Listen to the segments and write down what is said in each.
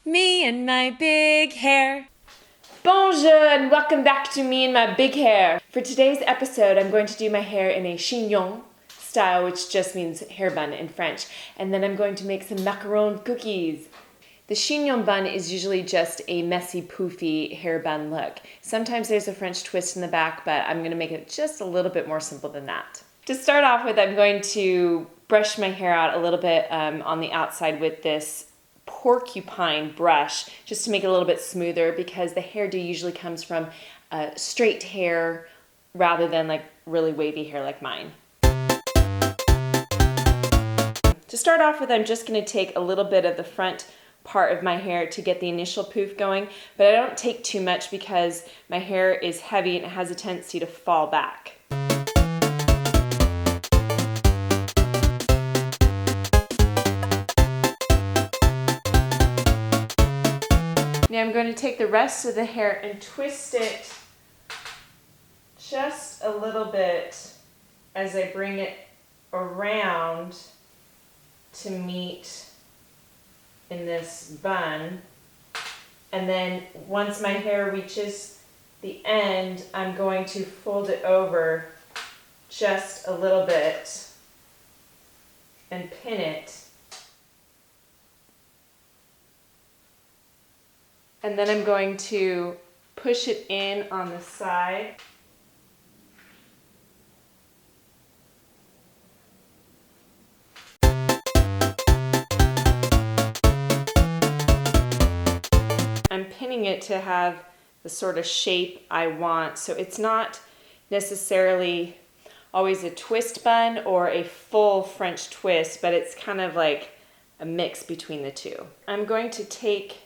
Me and my big hair. Bonjour and welcome back to Me and My Big Hair. For today's episode, I'm going to do my hair in a chignon style, which just means hair bun in French. And then I'm going to make some macaron cookies. The chignon bun is usually just a messy, poofy hair bun look. Sometimes there's a French twist in the back, but I'm going to make it just a little bit more simple than that. To start off with, I'm going to brush my hair out a little bit on the outside with this porcupine brush, just to make it a little bit smoother, because the hairdo usually comes from straight hair rather than like really wavy hair like mine. To start off with, I'm just going to take a little bit of the front part of my hair to get the initial poof going, but I don't take too much because my hair is heavy and it has a tendency to fall back. Now I'm going to take the rest of the hair and twist it just a little bit as I bring it around to meet in this bun. And then once my hair reaches the end, I'm going to fold it over just a little bit and pin it. And then I'm going to push it in on the side. I'm pinning it to have the sort of shape I want, so it's not necessarily always a twist bun or a full French twist, but it's kind of like a mix between the two. I'm going to take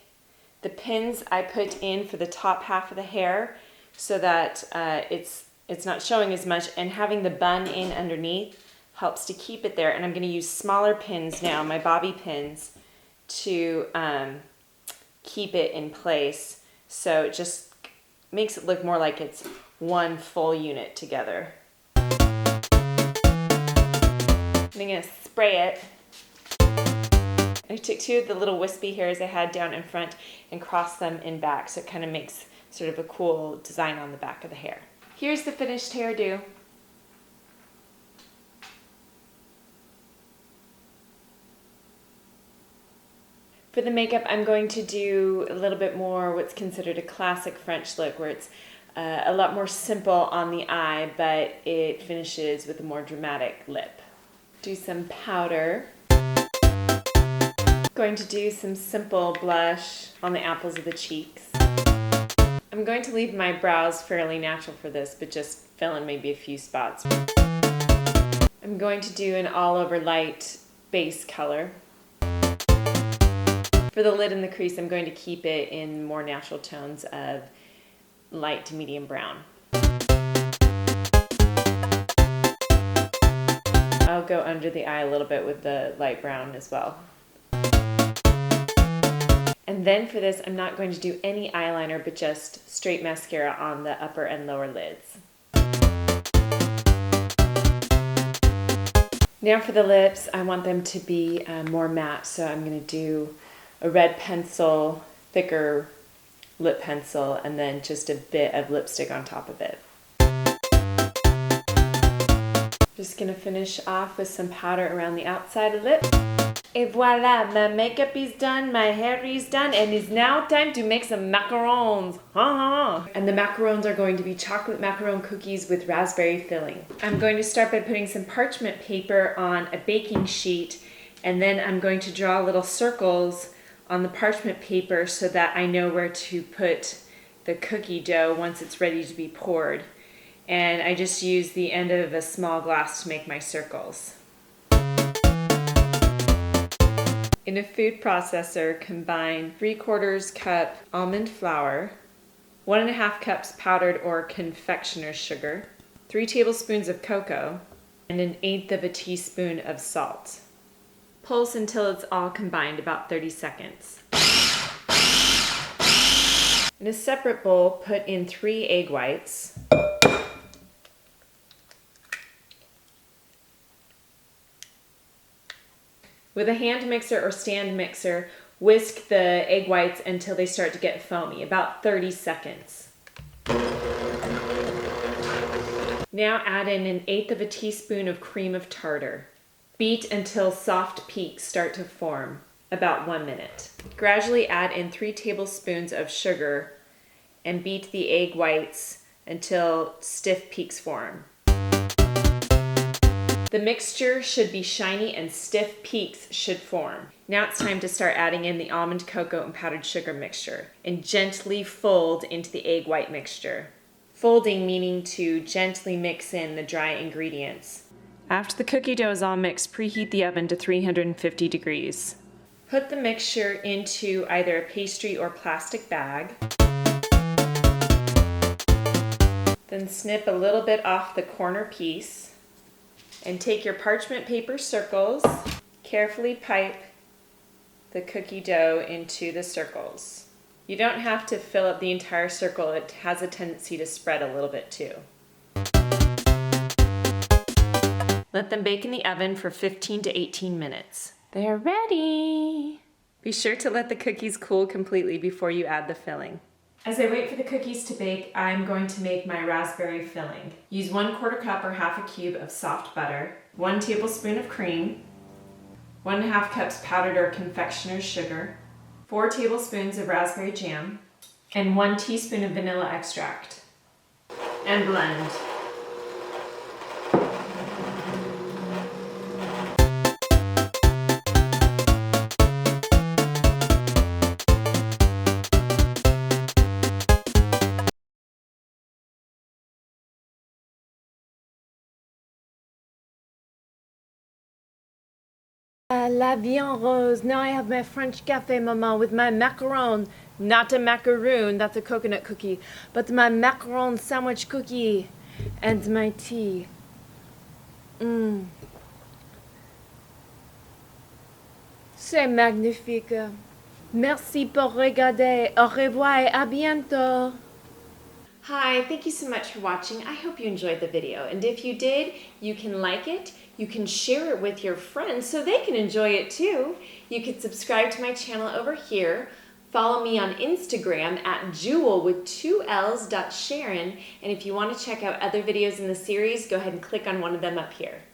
the pins I put in for the top half of the hair so that it's not showing as much, and having the bun in underneath helps to keep it there. And I'm going to use smaller pins now, my bobby pins, to keep it in place, so it just makes it look more like it's one full unit together. I'm going to spray it. I took two of the little wispy hairs I had down in front and crossed them in back, so it kind of makes sort of a cool design on the back of the hair. Here's the finished hairdo. For the makeup, I'm going to do a little bit more what's considered a classic French look, where it's a lot more simple on the eye, but it finishes with a more dramatic lip. Do some powder. Going to do some simple blush on the apples of the cheeks. I'm going to leave my brows fairly natural for this, but just fill in maybe a few spots. I'm going to do an all-over light base color. For the lid and the crease, I'm going to keep it in more natural tones of light to medium brown. I'll go under the eye a little bit with the light brown as well. And then for this, I'm not going to do any eyeliner, but just straight mascara on the upper and lower lids. Now for the lips, I want them to be more matte, so I'm going to do a red pencil, thicker lip pencil, and then just a bit of lipstick on top of it. Just going to finish off with some powder around the outside of the lip. Et voila, my makeup is done, my hair is done, and it's now time to make some macarons. And the macarons are going to be chocolate macaron cookies with raspberry filling. I'm going to start by putting some parchment paper on a baking sheet, and then I'm going to draw little circles on the parchment paper so that I know where to put the cookie dough once it's ready to be poured. And I just use the end of a small glass to make my circles. In a food processor, combine 3/4 cup almond flour, 1.5 cups powdered or confectioner's sugar, 3 tablespoons of cocoa, and 1/8 teaspoon of salt. Pulse until it's all combined, about 30 seconds. In a separate bowl, put in 3 egg whites, With a hand mixer or stand mixer, Whisk the egg whites until they start to get foamy, about 30 seconds. Now add in 1/8 teaspoon of cream of tartar. Beat until soft peaks start to form, about 1 minute. Gradually add in 3 tablespoons of sugar and beat the egg whites until stiff peaks form. The mixture should be shiny and stiff peaks should form. Now it's time to start adding in the almond, cocoa, and powdered sugar mixture and gently fold into the egg white mixture. Folding meaning to gently mix in the dry ingredients. After the cookie dough is all mixed, preheat the oven to 350 degrees. Put the mixture into either a pastry or plastic bag. Then snip a little bit off the corner piece. And take your parchment paper circles, carefully pipe the cookie dough into the circles. You don't have to fill up the entire circle, it has a tendency to spread a little bit too. Let them bake in the oven for 15 to 18 minutes. They're ready! Be sure to let the cookies cool completely before you add the filling. As I wait for the cookies to bake, I'm going to make my raspberry filling. Use 1/4 cup or half a cube of soft butter, 1 tablespoon of cream, 1½ cups powdered or confectioner's sugar, 4 tablespoons of raspberry jam, and 1 teaspoon of vanilla extract. And blend. La viande rose. Now I have my French cafe, Maman, with my macaron. Not a macaroon, that's a coconut cookie, but my macaron sandwich cookie and my tea. C'est magnifique. Merci pour regarder. Au revoir et à bientôt. Hi, thank you so much for watching. I hope you enjoyed the video. And if you did, you can like it, you can share it with your friends so they can enjoy it too. You can subscribe to my channel over here. Follow me on Instagram at Jewell with 2 L's .Sharon. And if you want to check out other videos in the series, go ahead and click on one of them up here.